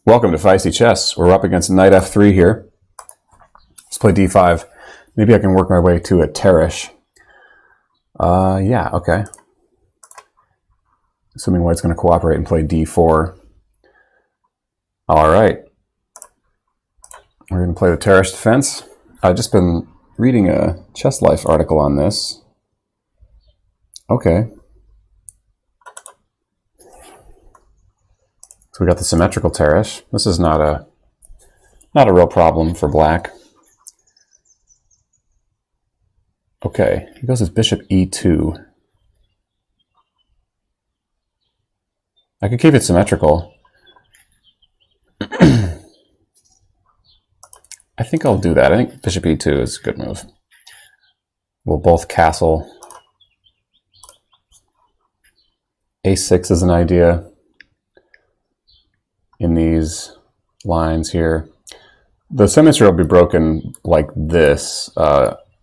Welcome to Feisty Chess. We're up against knight f3 here. Let's play d5. Maybe I can work my way to a Tarrasch. Yeah, okay. Assuming white's going to cooperate and play d4. All right. We're going to play the Tarrasch Defense. I've just been reading a Chess Life article on this. Okay. So we got the Symmetrical Tarrasch. This is not a real problem for black. Okay, he goes with bishop e2. I could keep it symmetrical. I think I'll do that. I think bishop e2 is a good move. We'll both castle. a6 is an idea in these lines here. The symmetry will be broken like this.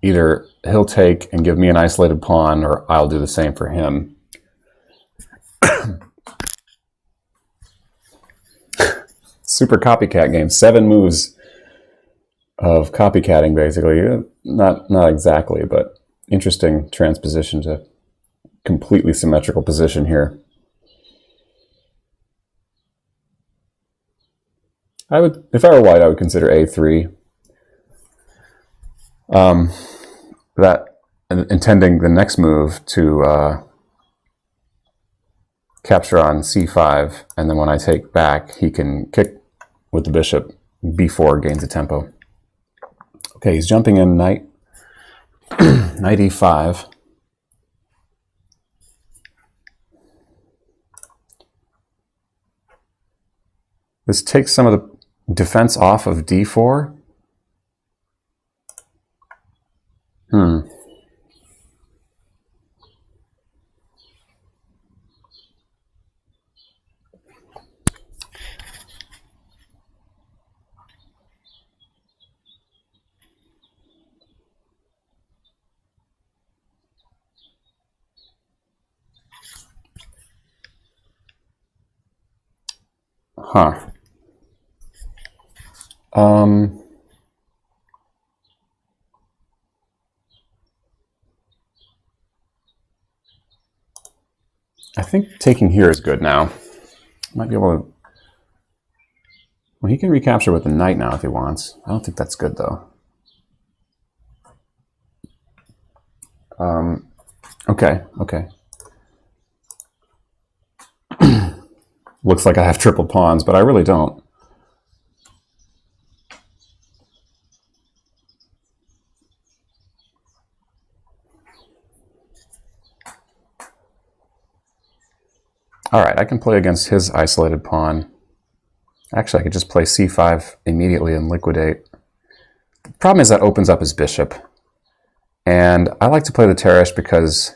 Either he'll take and give me an isolated pawn, or I'll do the same for him. Super copycat game. 7 moves of copycatting, basically. Not exactly, but interesting transposition to completely symmetrical position here. I would, if I were white, I would consider a3. Intending the next move to capture on c5, and then when I take back, he can kick with the bishop. b4 gains a tempo. Okay, he's jumping in knight, knight e5. This takes some of the defense off of d4. Huh. I think taking here is good now. Might be able to... Well, he can recapture with the knight now if he wants. I don't think that's good, though. Okay. Looks like I have triple pawns, but I really don't. All right, I can play against his isolated pawn. Actually, I could just play c5 immediately and liquidate. The problem is that opens up his bishop. And I like to play the Tarrasch because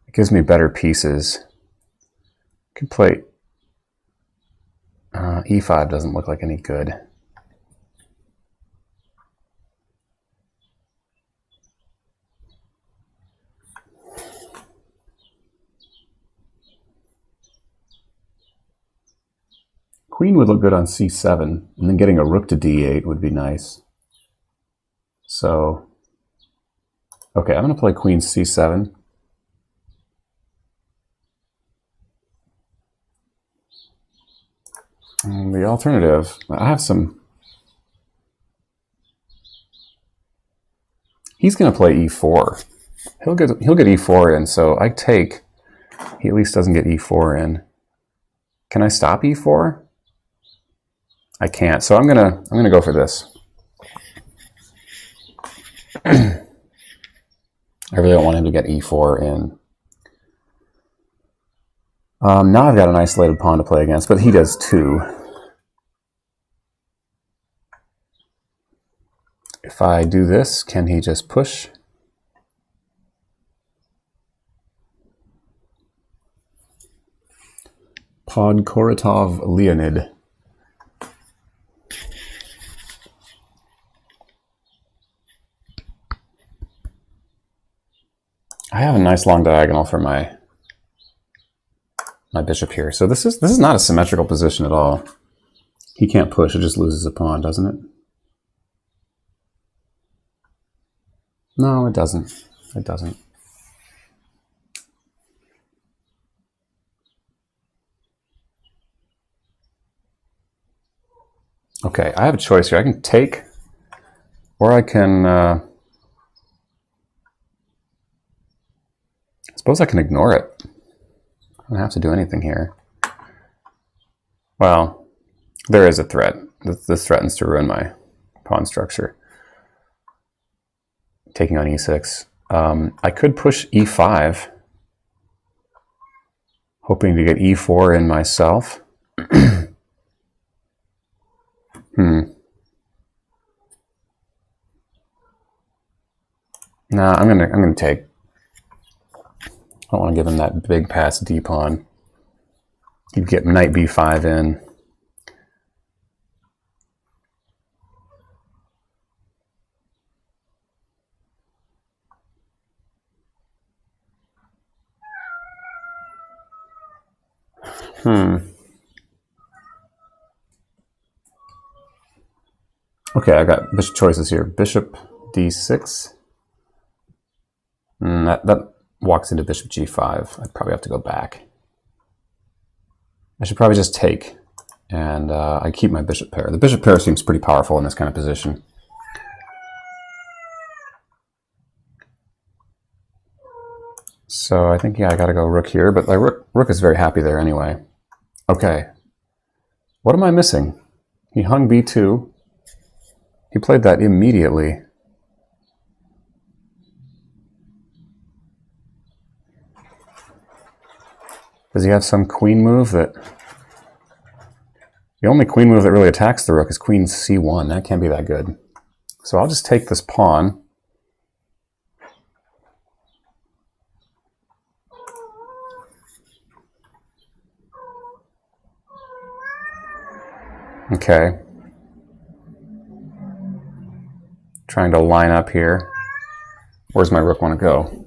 it gives me better pieces. I could play e5, doesn't look like any good. Queen would look good on c7, and then getting a rook to d8 would be nice. So, okay, I'm going to play queen c7. And the alternative, I have some... He's going to play e4. He'll get e4 in, so I take. He at least doesn't get e4 in. Can I stop e4? I can't, so I'm gonna go for this. I really don't want him to get e4 in. Now I've got an isolated pawn to play against, but he does too. If I do this, can he just push? Podkoritov Leonid. I have a nice long diagonal for my bishop here. So this is not a symmetrical position at all. He can't push, it just loses a pawn, doesn't it? No, it doesn't. It doesn't. Okay, I have a choice here. I can take, or I can... I suppose I can ignore it. I don't have to do anything here. Well, there is a threat. This threatens to ruin my pawn structure. Taking on e6. I could push e5, hoping to get e4 in myself. Nah, I'm gonna take. I don't want to give him that big pass d pawn. He'd get knight b5 in. Okay, I got bishop choices here. Bishop d6. That walks into bishop g5. I'd probably have to go back. I should probably just take, and I keep my bishop pair. The bishop pair seems pretty powerful in this kind of position. So I think, yeah, I got to go rook here, but my rook is very happy there anyway. Okay. What am I missing? He hung b2. He played that immediately. Does he have some queen move that... The only queen move that really attacks the rook is queen c1. That can't be that good. So I'll just take this pawn. Okay. Trying to line up here. Where's my rook want to go?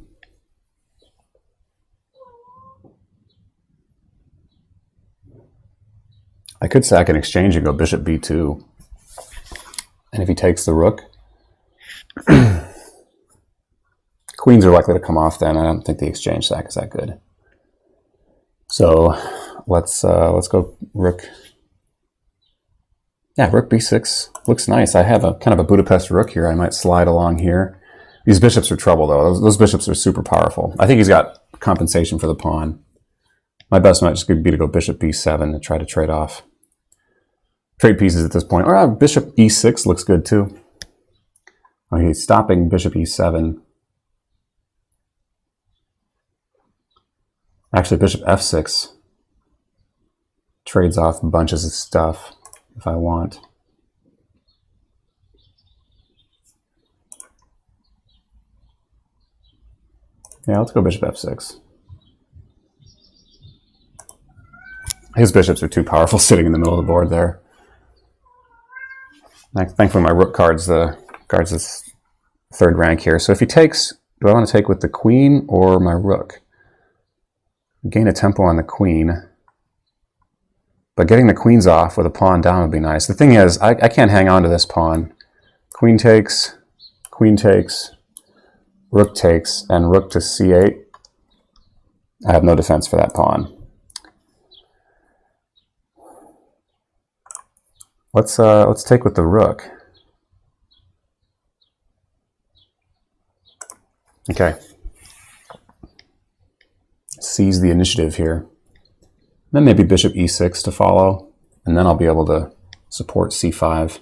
I could sack an exchange and go bishop b2. And if he takes the rook, queens are likely to come off then. I don't think the exchange sack is that good. So let's go rook. Yeah, rook b6 looks nice. I have a kind of a Budapest rook here. I might slide along here. These bishops are trouble, though. Those bishops are super powerful. I think he's got compensation for the pawn. My best might just be to go bishop b7 to try to trade pieces at this point. Or bishop e6 looks good, too. Oh, he's stopping bishop e7. Actually, bishop f6 trades off bunches of stuff if I want. Yeah, let's go bishop f6. His bishops are too powerful sitting in the middle of the board there. Thankfully, my rook guards this third rank here. So if he takes, do I want to take with the queen or my rook? Gain a tempo on the queen. But getting the queens off with a pawn down would be nice. The thing is, I can't hang on to this pawn. Queen takes, rook takes, and rook to c8. I have no defense for that pawn. Let's take with the rook. Okay. Seize the initiative here. Then maybe bishop e6 to follow, and then I'll be able to support c5.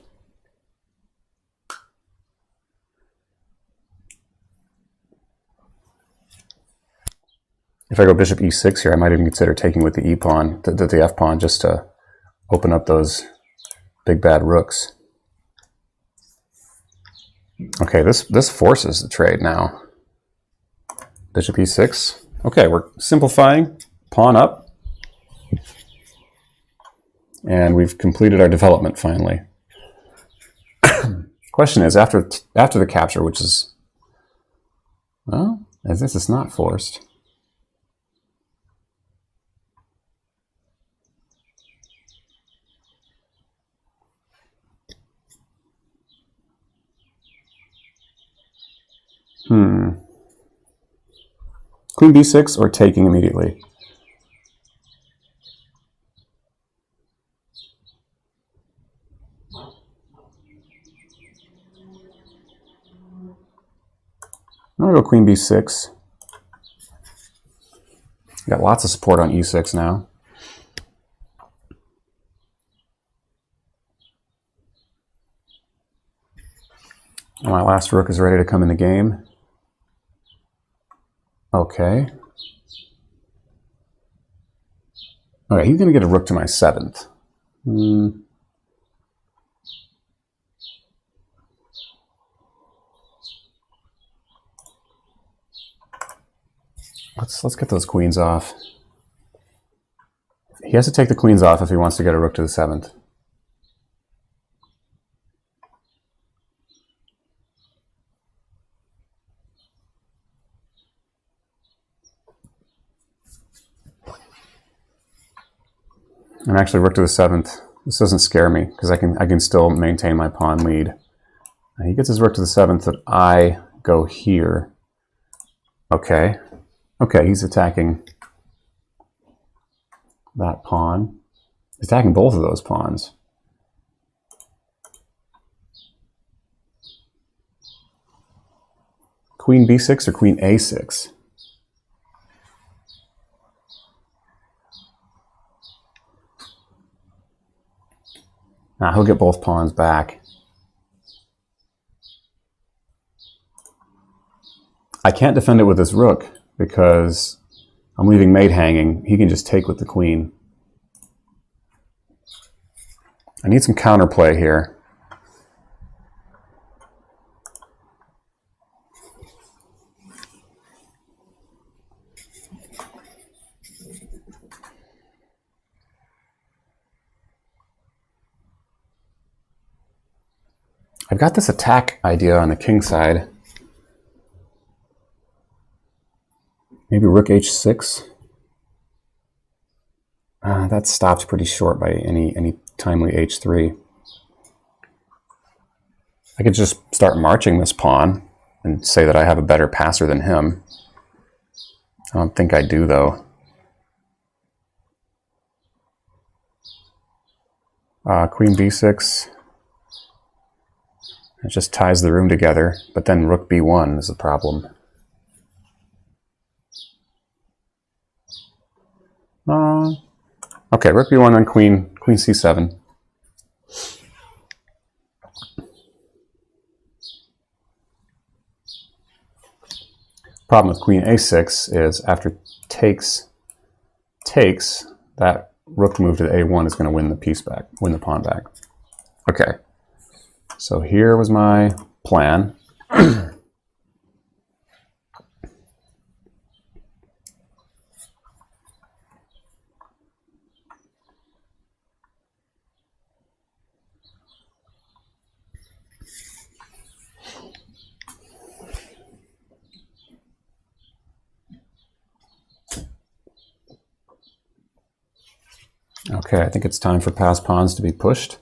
If I go bishop e6 here, I might even consider taking with the e pawn, the f pawn, just to open up those big bad rooks. Okay, this forces the trade now. Bishop e6. Okay, we're simplifying. Pawn up. And we've completed our development finally. Question is, after the capture, which is, well, as this is not forced. Queen b6 or taking immediately? I'm going to go queen b6. Got lots of support on e6 now. My last rook is ready to come in the game. Okay. Okay, he's going to get a rook to my 7th. Let's get those queens off. He has to take the queens off if he wants to get a rook to the 7th. And actually, rook to the 7th. This doesn't scare me because I can still maintain my pawn lead. He gets his rook to the 7th, but I go here. Okay. Okay, he's attacking that pawn. He's attacking both of those pawns. Queen b6 or queen a6? Now he'll get both pawns back. I can't defend it with this rook because I'm leaving mate hanging. He can just take with the queen. I need some counterplay here. I've got this attack idea on the king side. Maybe rook h6. That stops pretty short by any timely h3. I could just start marching this pawn and say that I have a better passer than him. I don't think I do, though. Queen b6. It just ties the room together, but then rook b1 is the problem. Okay, rook b1 and queen c7. Problem with queen a6 is after takes, that rook move to the a1 is going to win the piece back, win the pawn back. Okay, so here was my plan. Okay, I think it's time for passed pawns to be pushed.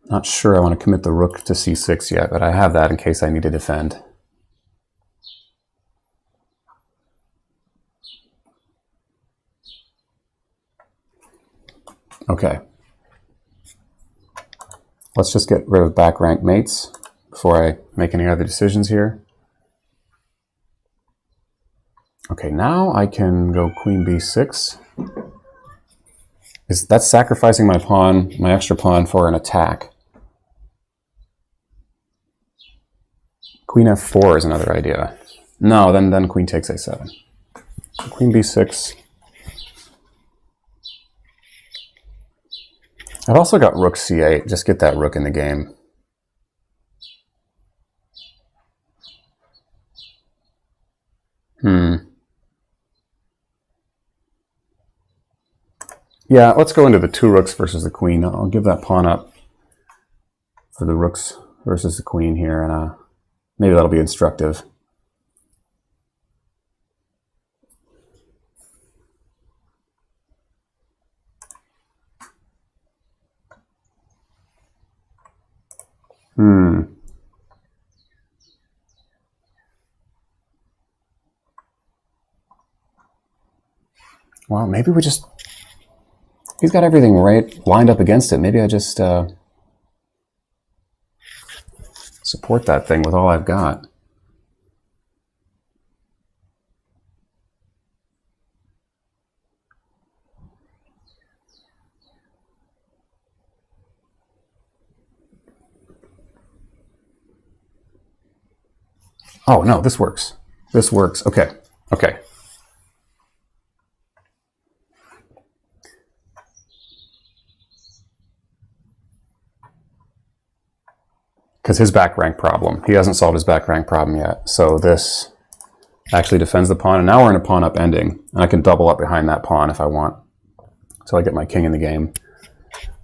Not sure I want to commit the rook to c6 yet, but I have that in case I need to defend. Okay. Let's just get rid of back rank mates before I make any other decisions here. Okay, now I can go queen b6. That's sacrificing my pawn, my extra pawn, for an attack. Queen f4 is another idea. No, then queen takes a7. So queen b6. I've also got rook c8. Just get that rook in the game. Yeah, let's go into the two rooks versus the queen. I'll give that pawn up for the rooks versus the queen here, and maybe that'll be instructive. Well, maybe we just... He's got everything right lined up against it. Maybe I just support that thing with all I've got. Oh, no, this works. This works. Okay. Okay. Because his back rank problem. He hasn't solved his back rank problem yet. So this actually defends the pawn. And now we're in a pawn up ending. And I can double up behind that pawn if I want. So I get my king in the game.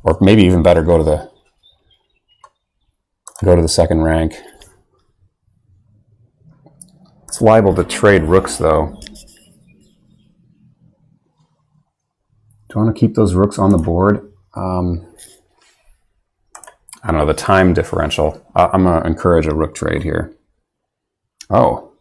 Or maybe even better, go to the second rank. It's liable to trade rooks, though. Do I want to keep those rooks on the board? I don't know, the time differential. I'm going to encourage a rook trade here. Oh.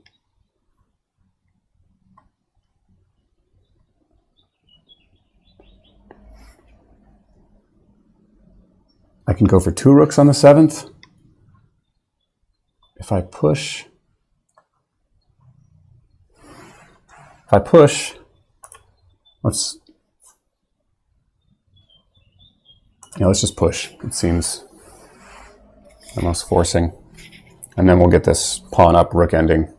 I can go for 2 rooks on the 7th. If I push... let's just push. It seems the most forcing. And then we'll get this pawn up rook ending.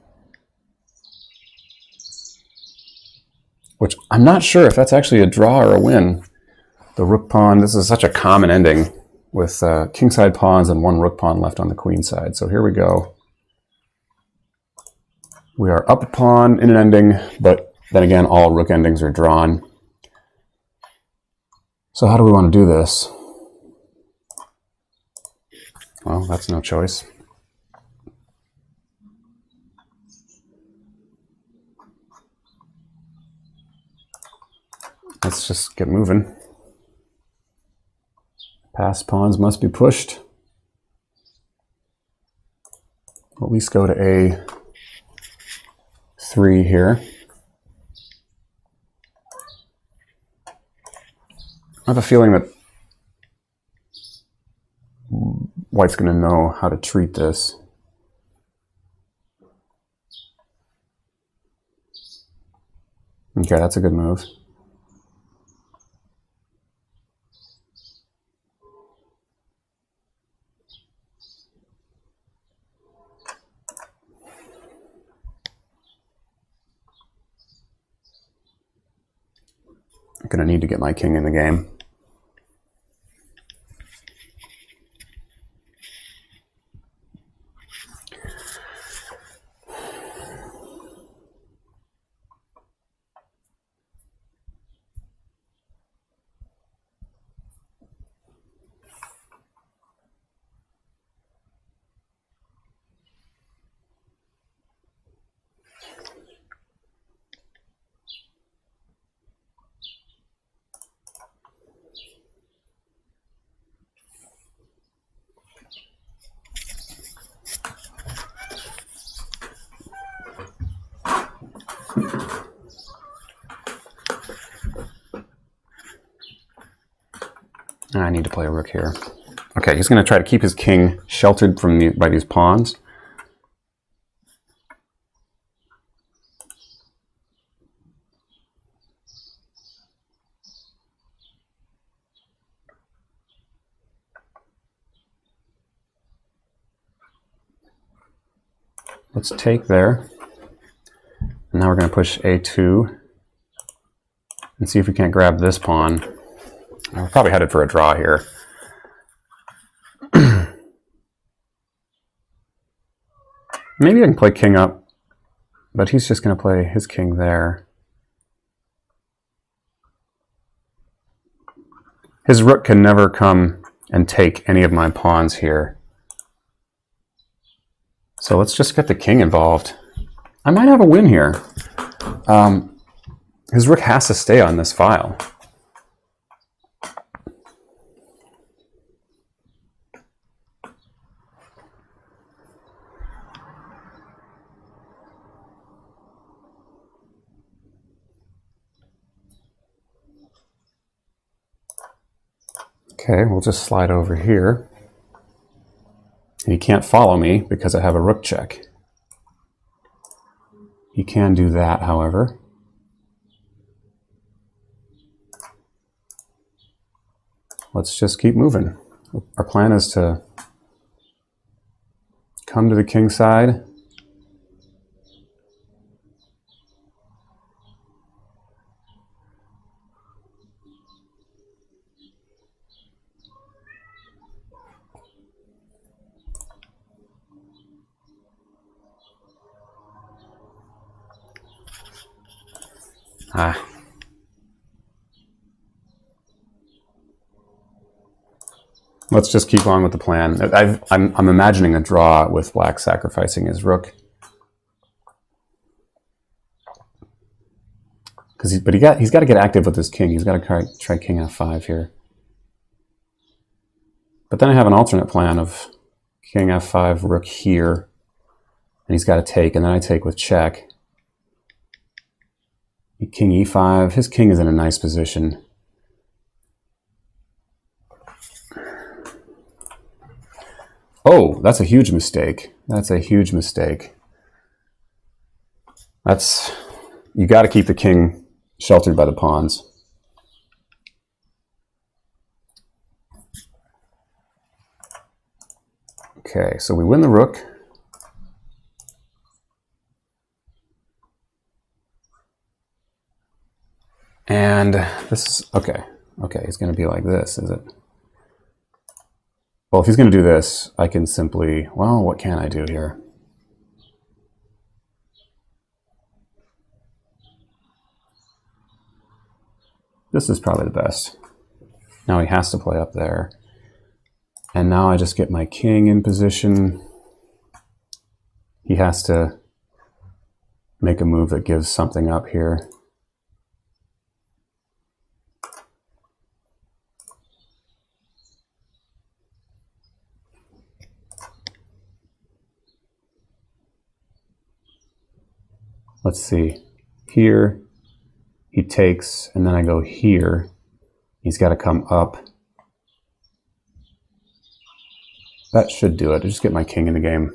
Which I'm not sure if that's actually a draw or a win. The rook pawn, this is such a common ending with kingside pawns and 1 rook pawn left on the queen side. So here we go. We are up a pawn in an ending, but then again, all rook endings are drawn. So how do we want to do this? Well, that's no choice. Let's just get moving. Passed pawns must be pushed. We'll at least go to A3 here. I have a feeling that White's going to know how to treat this. Okay, that's a good move. I'm going to need to get my king in the game. I need to play a rook here. Okay, he's going to try to keep his king sheltered from by these pawns. Let's take there. And now we're going to push A2 and see if we can't grab this pawn. We're probably headed for a draw here. Maybe I can play king up, but he's just going to play his king there. His rook can never come and take any of my pawns here. So let's just get the king involved. I might have a win here. His rook has to stay on this file. Okay, we'll just slide over here. He can't follow me because I have a rook check. He can do that, however. Let's just keep moving. Our plan is to come to the king side. Let's just keep on with the plan. I'm imagining a draw with black sacrificing his rook. But he's got to get active with his king. He's got to try king f5 here. But then I have an alternate plan of king f5, rook here, and he's got to take, and then I take with check. King e5. His king is in a nice position. Oh, that's a huge mistake. That's a huge mistake. You got to keep the king sheltered by the pawns. Okay, so we win the rook. And this is, okay, it's going to be like this, is it? Well, if he's going to do this, I can simply, well, what can I do here? This is probably the best. Now he has to play up there. And now I just get my king in position. He has to make a move that gives something up here. Let's see. Here, he takes, and then I go here. He's got to come up. That should do it. I just get my king in the game.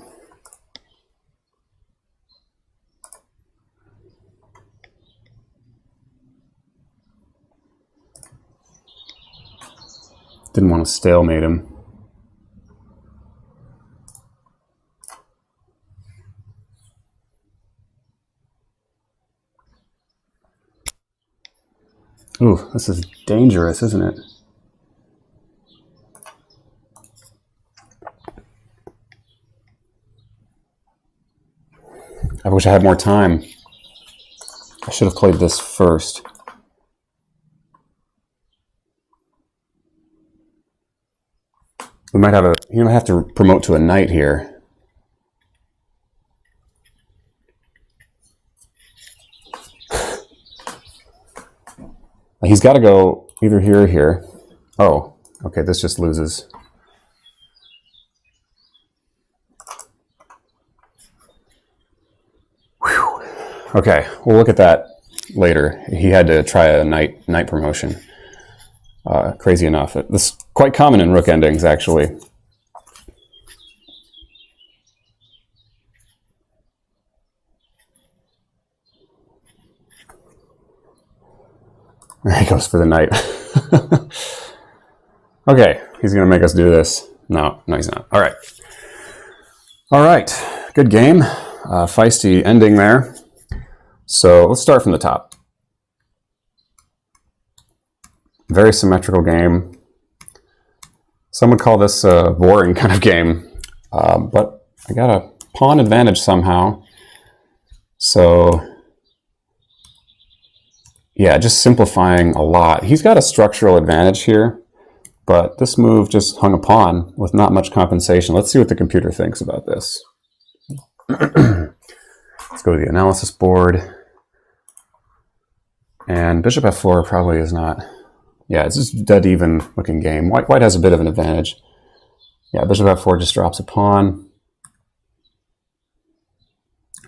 Didn't want to stalemate him. Ooh, this is dangerous, isn't it? I wish I had more time. I should have played this first. We might have have to promote to a knight here. He's got to go either here or here. Oh, okay, this just loses. Whew. Okay, we'll look at that later. He had to try a knight promotion. Crazy enough. This is quite common in rook endings, actually. There he goes for the knight. Okay, he's going to make us do this. No, he's not. All right. All right, good game. Feisty ending there. So let's start from the top. Very symmetrical game. Some would call this a boring kind of game, but I got a pawn advantage somehow. So yeah, just simplifying a lot. He's got a structural advantage here, but this move just hung a pawn with not much compensation. Let's see what the computer thinks about this. Let's go to the analysis board. And bishop f4 probably is not... Yeah, it's just a dead even looking game. White has a bit of an advantage. Yeah, bishop f4 just drops a pawn.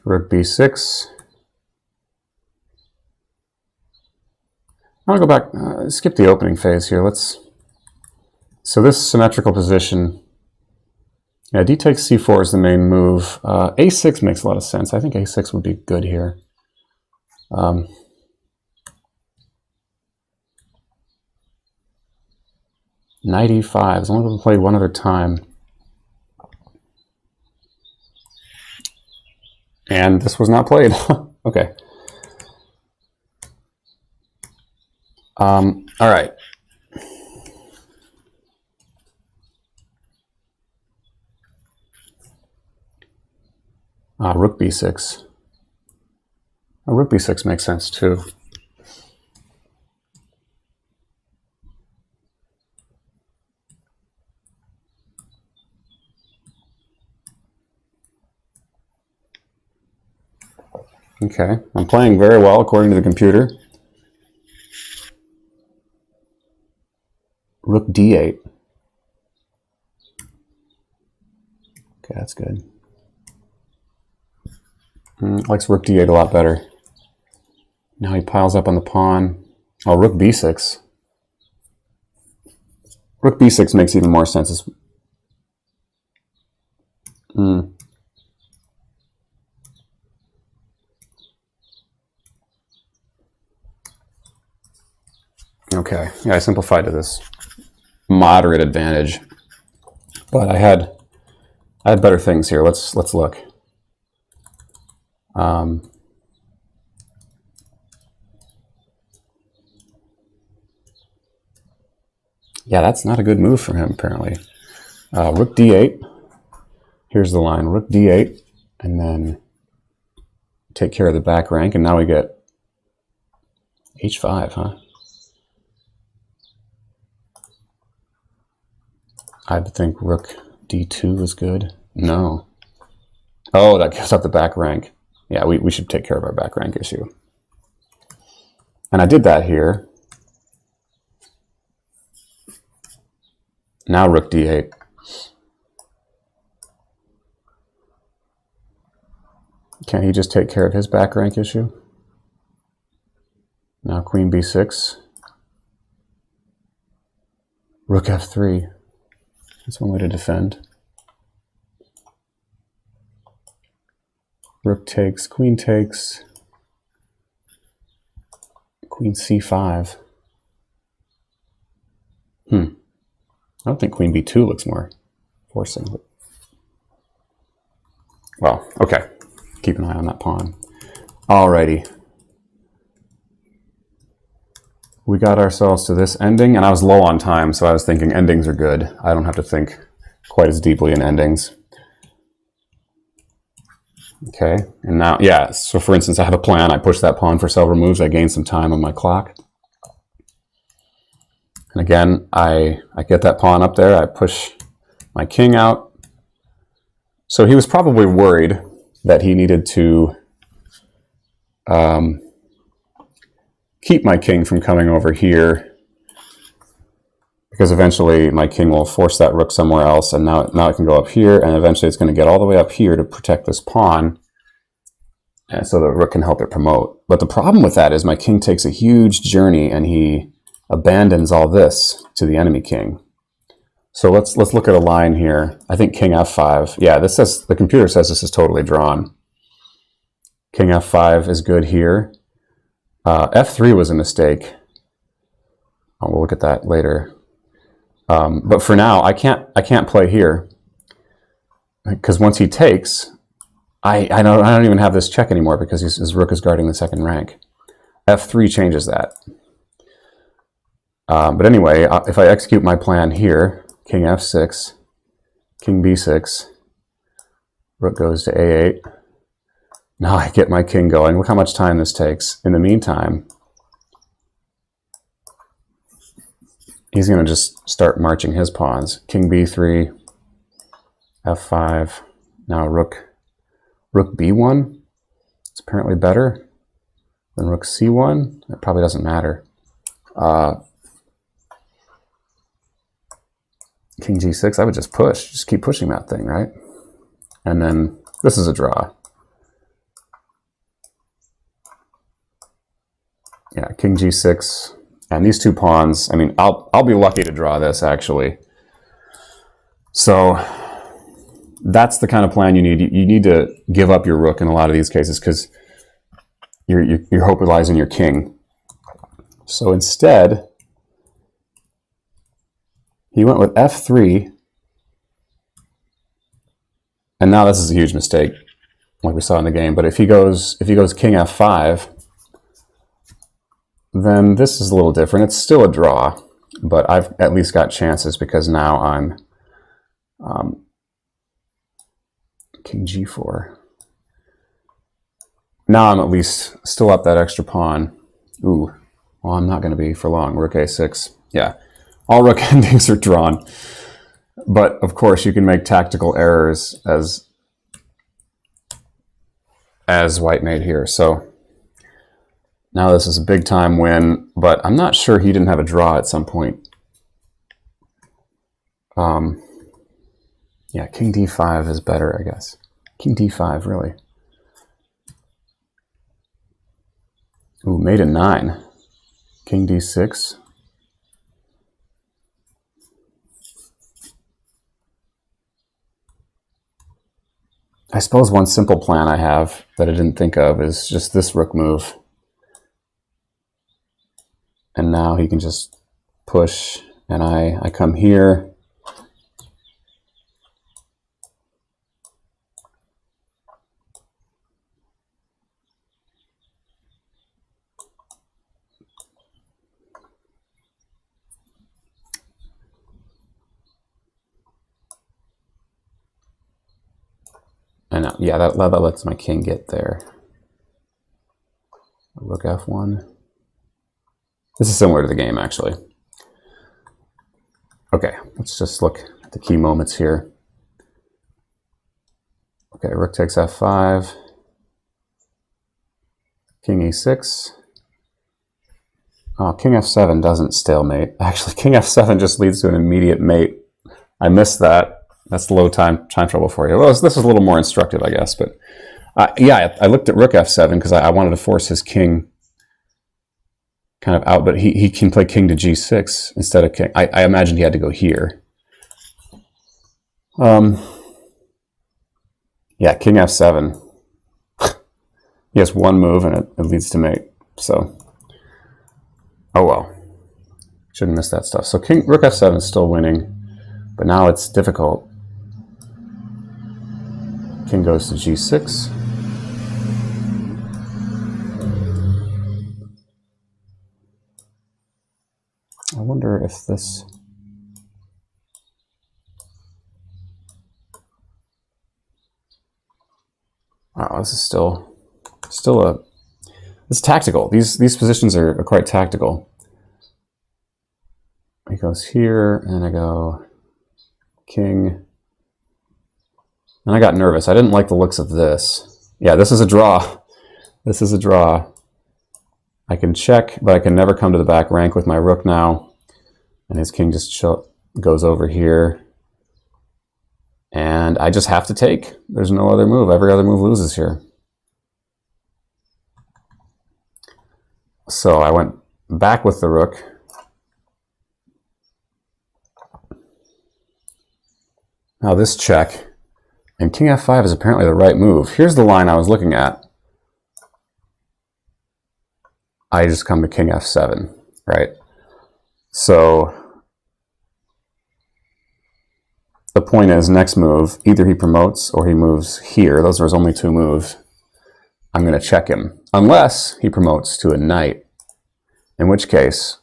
Rook b6. I'll go back, skip the opening phase here. Let's So this symmetrical position, yeah, d takes c4 is the main move. A6 makes a lot of sense. I think a6 would be good here. 95. It's only been played one other time. And this was not played. Okay. All right. Rook b6. Rook b6 makes sense too. Okay, I'm playing very well according to the computer. Rook d8. Okay, that's good. Likes rook d8 a lot better. Now he piles up on the pawn. Oh, rook b6. Rook b6 makes even more sense. Okay, yeah, I simplified to this moderate advantage, but I had better things here. Let's look. Yeah, that's not a good move for him, apparently. Rook d8. Here's the line. Rook d8, and then take care of the back rank, and now we get h5, huh? I would think rook d2 is good. No. Oh, that gives up the back rank. Yeah, we should take care of our back rank issue. And I did that here. Now rook d8. Can't he just take care of his back rank issue? Now queen b6. Rook f3. That's one way to defend. Rook takes, queen takes. Queen c5. I don't think queen b2 looks more forcing. But... well, okay. Keep an eye on that pawn. Alrighty. We got ourselves to this ending, and I was low on time, so I was thinking endings are good. I don't have to think quite as deeply in endings. Okay, and now, yeah, so for instance, I have a plan. I push that pawn for several moves. I gain some time on my clock. And again, I get that pawn up there. I push my king out. So he was probably worried that he needed to keep my king from coming over here, because eventually my king will force that rook somewhere else, and now it can go up here, and eventually it's going to get all the way up here to protect this pawn, and so the rook can help it promote. But the problem with that is my king takes a huge journey, and he abandons all this to the enemy king. So let's look at a line here. I think king f5. Yeah, this says, the computer says this is totally drawn. King f5 is good here. F3 was a mistake. We'll look at that later. But for now, I can't play here, because once he takes, I don't even have this check anymore, because his rook is guarding the second rank. F3 changes that. But anyway, if I execute my plan here, king f6, king b6, rook goes to a8. Now I get my king going. Look how much time this takes. In the meantime, he's going to just start marching his pawns. King b3, f5. Now rook b1. It's apparently better than rook c1. It probably doesn't matter. King g6. I would just push. Just keep pushing that thing, right? And then this is a draw. Yeah, king g6, and these two pawns. I mean, I'll be lucky to draw this, actually. So that's the kind of plan you need. You need to give up your rook in a lot of these cases because your hope relies on your king. So instead, he went with f3, and now this is a huge mistake, like we saw in the game. But if he goes king f5, then this is a little different. It's still a draw, but I've at least got chances because now I'm king g4. Now I'm at least still up that extra pawn. Ooh, well, I'm not going to be for long. Rook a6. Yeah, all rook endings are drawn. But of course, you can make tactical errors as white made here. So now this is a big time win, but I'm not sure he didn't have a draw at some point. Yeah, king d5 is better, I guess. King d5, really. Ooh, mate a 9. King d6. I suppose one simple plan I have that I didn't think of is just this rook move. And now he can just push, and I come here. And yeah, that lets my king get there. Rook f1. This is similar to the game, actually. Okay, let's just look at the key moments here. Okay, rook takes f5. King e6. Oh, king f7 doesn't stalemate. Actually, king f7 just leads to an immediate mate. I missed that. That's low time trouble for you. Well, this is a little more instructive, I guess. But yeah, I looked at rook f7 because I wanted to force his king kind of out, but he can play king to g6 instead of king. I imagined he had to go here. Yeah, king f7. He has one move and it leads to mate. So, oh well. Shouldn't miss that stuff. So rook f7 is still winning, but now it's difficult. King goes to g6. I wonder if this... Oh, this is still a... It's tactical. These positions are quite tactical. He goes here, and I go king. And I got nervous. I didn't like the looks of this. Yeah, this is a draw. This is a draw. I can check, but I can never come to the back rank with my rook now. And his king just goes over here. And I just have to take. There's no other move. Every other move loses here. So I went back with the rook. Now this check. And king f5 is apparently the right move. Here's the line I was looking at. I just come to king f7, right? So the point is, next move, either he promotes or he moves here. Those are his only two moves. I'm going to check him. Unless he promotes to a knight, in which case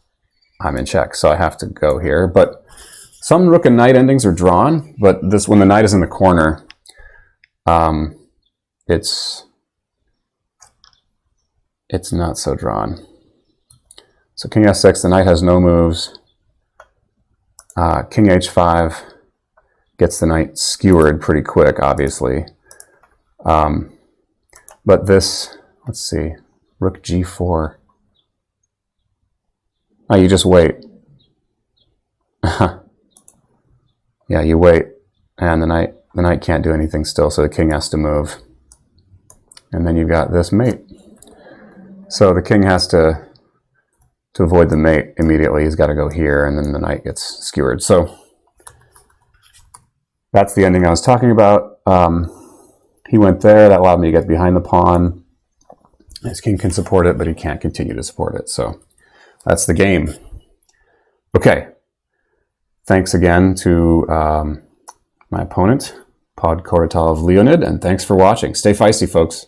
I'm in check. So I have to go here. But some rook and knight endings are drawn, but this, when the knight is in the corner, it's not so drawn. So king f6, the knight has no moves. King h5 gets the knight skewered pretty quick, obviously. But this, let's see, rook g4. Oh, you just wait. Yeah, you wait, and the knight can't do anything still, so the king has to move. And then you've got this mate. So the king has to avoid the mate immediately. He's got to go here, and then the knight gets skewered. So That's the ending I was talking about. He went there. That allowed me to get behind the pawn. His king can support it, but he can't continue to support it. So that's the game. Okay. Thanks again to my opponent, Pod Koratov Leonid, and thanks for watching. Stay feisty, folks.